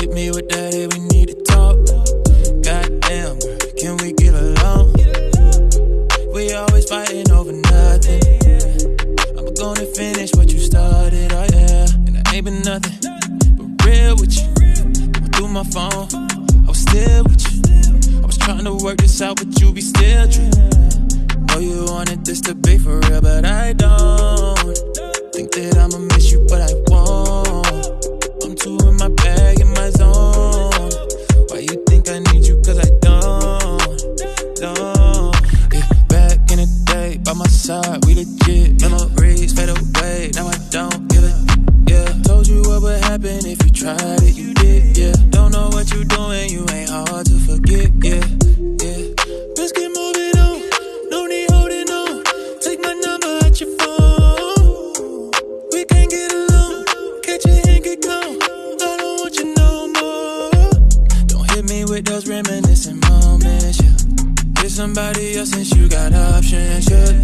hit me with that, hey, we need to talk. Goddamn, girl, can we get along? We always fighting over nothing. I'm gonna finish what you started, oh yeah. And I ain't been nothing but real with you. Going through my phone, I was still with you. I was trying to work this out, but you be still true. Know you wanted this to be for real, but I don't. Think that I'ma miss you, but I won't. I'm too in my bag, in my zone. Why you think I need you, cause I don't. Yeah, back in the day, by my side, we legit. Memories fade away, now I don't give it. Yeah, told you what would happen if you tried it, you did. Yeah, don't know what you doing, you ain't hard to forget. Yeah, yeah. Let's get moving on, no need holding on. Take my number out your phone. We can't get along, catch your hand, get gone. I don't want you no more. Don't hit me with those reminiscing moments, yeah. Get somebody else since you got options, yeah.